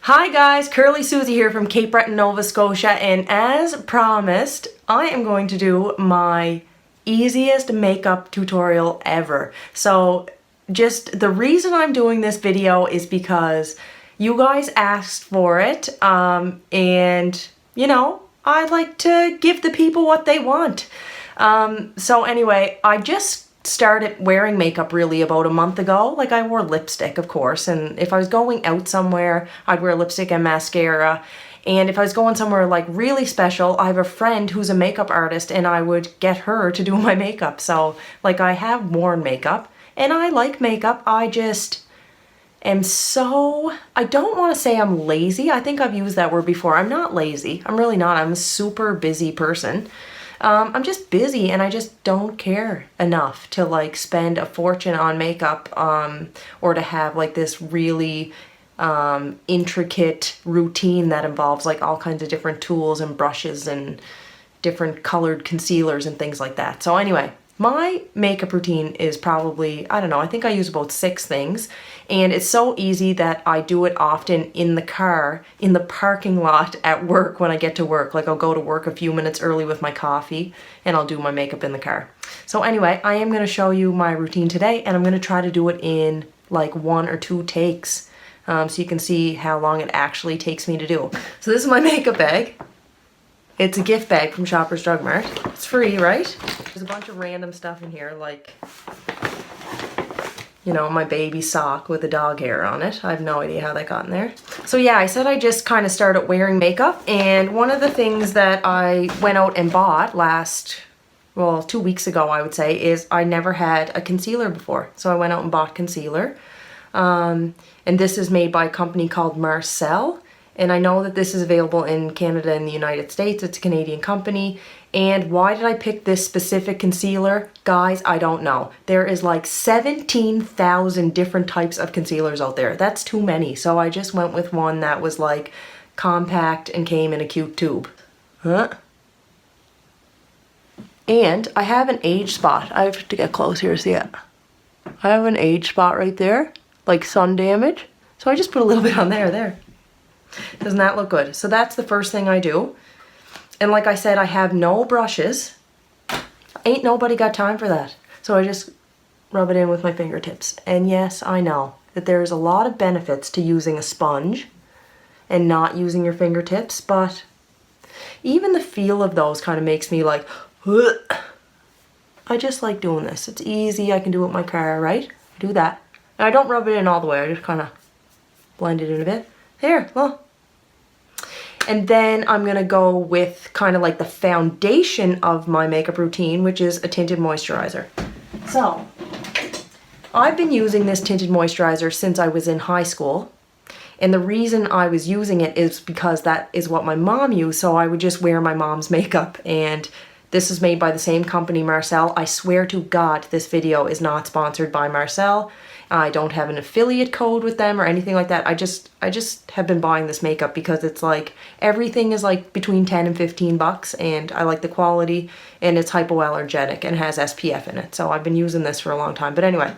Hi guys, Curly Susie here from Cape Breton, Nova Scotia, and as promised, I am going to do my easiest makeup tutorial ever. So just the reason I'm doing this video is because you guys asked for it, and you know, I like to give the people what they want. So anyway, I just started wearing makeup really about a month ago. Like, I wore lipstick, of course, and if I was going out somewhere, I'd wear lipstick and mascara. And if I was going somewhere like really special, I have a friend who's a makeup artist and I would get her to do my makeup. So like, I have worn makeup and I like makeup. I just am I don't want to say I'm lazy. I think I've used that word before. I'm not lazy. I'm really not. I'm a super busy person. I'm just busy and I just don't care enough to like spend a fortune on makeup, or to have like this really intricate routine that involves like all kinds of different tools and brushes and different colored concealers and things like that. So anyway, my makeup routine is probably, I don't know, I think I use about 6 things, and it's so easy that I do it often in the car, in the parking lot at work when I get to work. Like, I'll go to work a few minutes early with my coffee and I'll do my makeup in the car. So anyway, I am going to show you my routine today, and I'm going to try to do it in like 1 or 2 takes, so you can see how long it actually takes me to do. So this is my makeup bag. It's a gift bag from Shoppers Drug Mart. It's free, right? There's a bunch of random stuff in here, like, you know, my baby sock with a dog hair on it. I have no idea how that got in there. So yeah, I said I just kind of started wearing makeup, and one of the things that I went out and bought well, 2 weeks ago, I would say, is I never had a concealer before. So I went out and bought concealer. And this is made by a company called Marcel. And I know that this is available in Canada and the United States. It's a Canadian company. And why did I pick this specific concealer? Guys, I don't know. There is like 17,000 different types of concealers out there. That's too many. So I just went with one that was like compact and came in a cute tube. Huh? And I have an age spot. I have to get close here to see it. I have an age spot right there, like sun damage. So I just put a little bit on there. Doesn't that look good? So that's the first thing I do. And like I said, I have no brushes. Ain't nobody got time for that. So I just rub it in with my fingertips. And yes, I know that there's a lot of benefits to using a sponge and not using your fingertips, but even the feel of those kind of makes me like, ugh. I just like doing this. It's easy. I can do it in my car, right? I do that. And I don't rub it in all the way. I just kind of blend it in a bit. There, well. And then I'm going to go with kind of like the foundation of my makeup routine, which is a tinted moisturizer. So, I've been using this tinted moisturizer since I was in high school. And the reason I was using it is because that is what my mom used, so I would just wear my mom's makeup. And this is made by the same company, Marcel. I swear to God, this video is not sponsored by Marcel. I don't have an affiliate code with them or anything like that. I just have been buying this makeup because it's like, everything is like between 10 and 15 bucks, and I like the quality, and it's hypoallergenic and has SPF in it. So I've been using this for a long time. But anyway,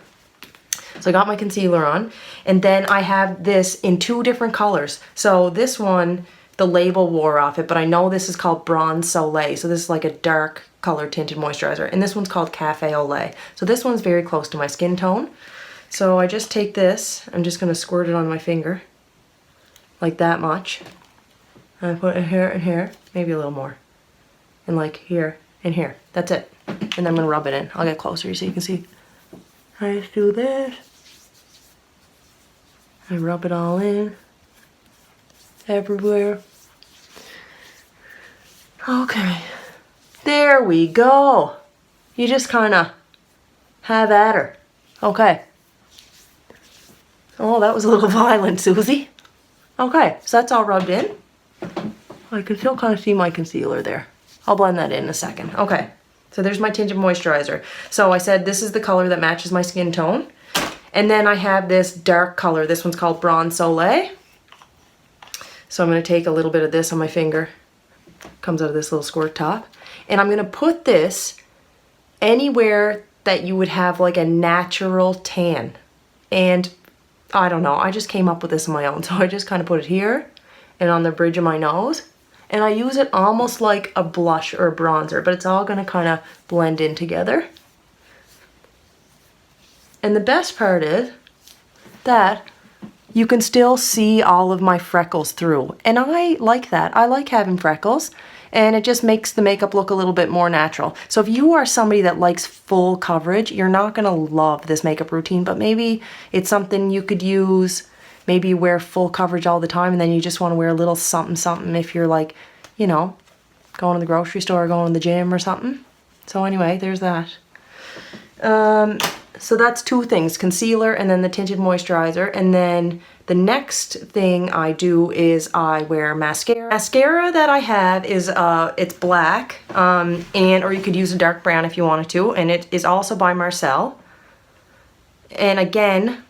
so I got my concealer on, and then I have this in 2 different colors. So this one, the label wore off it, but I know this is called Bronze Soleil. So this is like a dark color tinted moisturizer, and this one's called Cafe au Lait. So this one's very close to my skin tone. So I just take this, I'm just going to squirt it on my finger, like that much. And I put it here and here, maybe a little more. And like here and here. That's it. And then I'm going to rub it in. I'll get closer so you can see. I just do this. I rub it all in. Everywhere. Okay. There we go. You just kind of have at her. Okay. Oh, that was a little violent, Susie. Okay, so that's all rubbed in. I can still kind of see my concealer there. I'll blend that in a second. Okay, so there's my tinted moisturizer. So I said this is the color that matches my skin tone. And then I have this dark color. This one's called Bronze Soleil. So I'm going to take a little bit of this on my finger. Comes out of this little squirt top. And I'm going to put this anywhere that you would have like a natural tan. And I don't know, I just came up with this on my own. So I just kind of put it here and on the bridge of my nose. And I use it almost like a blush or a bronzer, but it's all gonna kind of blend in together. And the best part is that you can still see all of my freckles through. And I like that. I like having freckles, and it just makes the makeup look a little bit more natural. So if you are somebody that likes full coverage, you're not gonna love this makeup routine, but maybe it's something you could use. Maybe you wear full coverage all the time and then you just wanna wear a little something something if you're like, you know, going to the grocery store or going to the gym or something. So anyway, there's that. So that's two things, concealer and then the tinted moisturizer. And then the next thing I do is I wear mascara. Mascara that I have is, it's black, or you could use a dark brown if you wanted to. And it is also by Marcel. And again,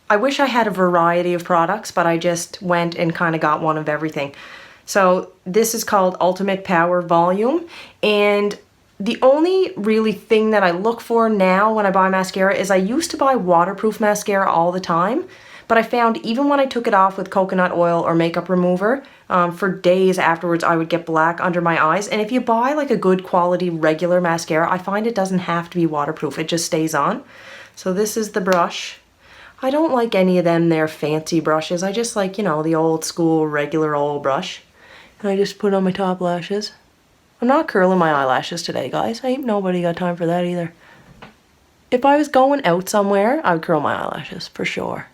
I wish I had a variety of products, but I just went and kind of got one of everything. So this is called Ultimate Power Volume, and the only really thing that I look for now when I buy mascara is I used to buy waterproof mascara all the time, but I found even when I took it off with coconut oil or makeup remover, for days afterwards I would get black under my eyes. And if you buy like a good quality regular mascara, I find it doesn't have to be waterproof, it just stays on. So this is the brush. I don't like any of them, they're fancy brushes. I just like, you know, the old school regular old brush. And I just put on my top lashes. I'm not curling my eyelashes today, guys. Ain't nobody got time for that either. If I was going out somewhere, I would curl my eyelashes, for sure.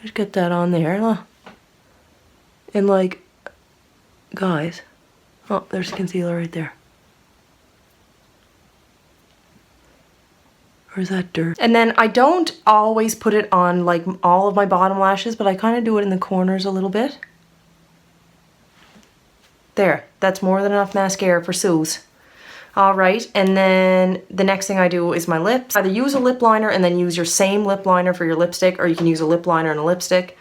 Just get that on there. And like, guys, oh, there's concealer right there. Or is that dirt? And then I don't always put it on like all of my bottom lashes, but I kind of do it in the corners a little bit. There, that's more than enough mascara for Suze. All right, and then the next thing I do is my lips. Either use a lip liner and then use your same lip liner for your lipstick, or you can use a lip liner and a lipstick.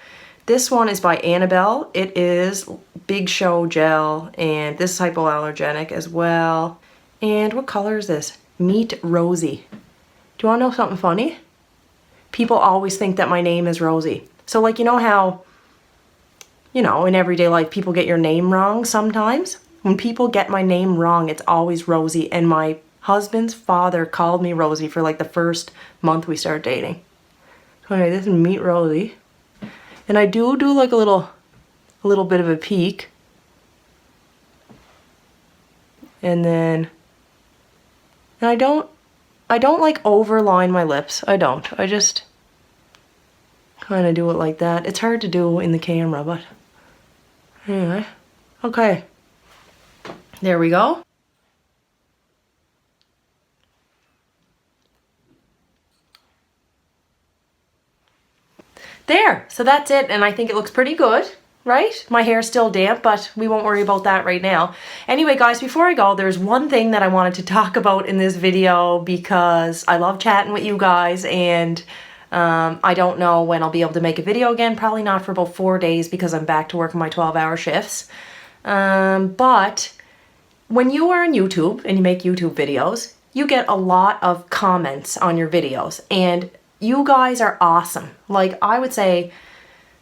This one is by Annabelle. It is Big Show Gel, and this is hypoallergenic as well. And what color is this? Meet Rosie. Do you want to know something funny? People always think that my name is Rosie. So like, you know how, you know, in everyday life, people get your name wrong sometimes? When people get my name wrong, it's always Rosie. And my husband's father called me Rosie for like the first month we started dating. So anyway, this is Meet Rosie. And I do like a little bit of a peek. And then, and I don't like overline my lips. I don't. I just kind of do it like that. It's hard to do in the camera, but anyway. Okay. There we go. There. So that's it, and I think it looks pretty good. Right? My hair's still damp, but we won't worry about that right now. Anyway, guys, before I go, there's one thing that I wanted to talk about in this video because I love chatting with you guys, and I don't know when I'll be able to make a video again. Probably not for about 4 days because I'm back to working my 12-hour shifts. But when you are on YouTube and you make YouTube videos, you get a lot of comments on your videos, and you guys are awesome. Like, I would say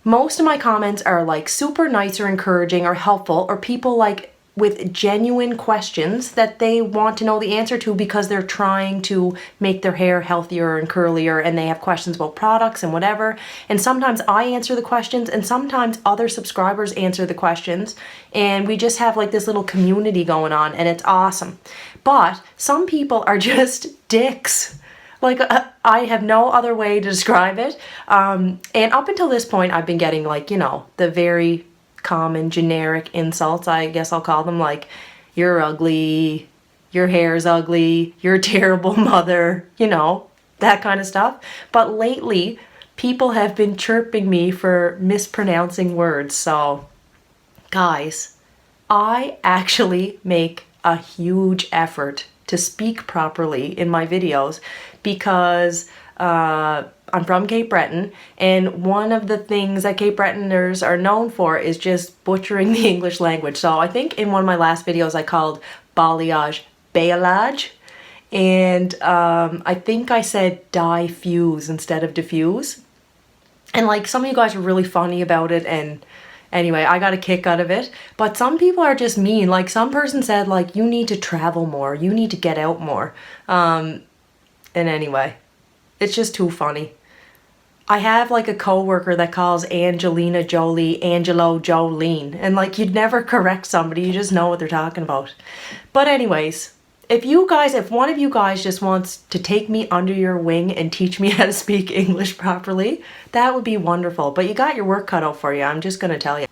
most of my comments are like super nice or encouraging or helpful, or people like with genuine questions that they want to know the answer to because they're trying to make their hair healthier and curlier, and they have questions about products and whatever. And sometimes I answer the questions, and sometimes other subscribers answer the questions, and we just have like this little community going on, and it's awesome. But some people are just dicks. Like, I have no other way to describe it. And up until this point, I've been getting, like, you know, the very common generic insults, I guess I'll call them, like, you're ugly, your hair's ugly, you're a terrible mother, you know, that kind of stuff. But lately, people have been chirping me for mispronouncing words. So, guys, I actually make a huge effort to speak properly in my videos because I'm from Cape Breton, and one of the things that Cape Bretoners are known for is just butchering the English language. So I think in one of my last videos I called balayage, and I think I said diffuse instead of diffuse. And like some of you guys were really funny about it, and anyway, I got a kick out of it. But some people are just mean. Like some person said like, you need to travel more, you need to get out more. And anyway, it's just too funny. I have like a coworker that calls Angelina Jolie Angelo Jolene, and like you'd never correct somebody, you just know what they're talking about. But anyways, if one of you guys just wants to take me under your wing and teach me how to speak English properly, that would be wonderful. But you got your work cut out for you, I'm just gonna tell you.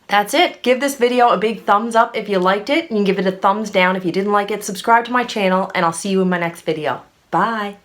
That's it. Give this video a big thumbs up if you liked it. You can give it a thumbs down if you didn't like it. Subscribe to my channel, and I'll see you in my next video. Bye.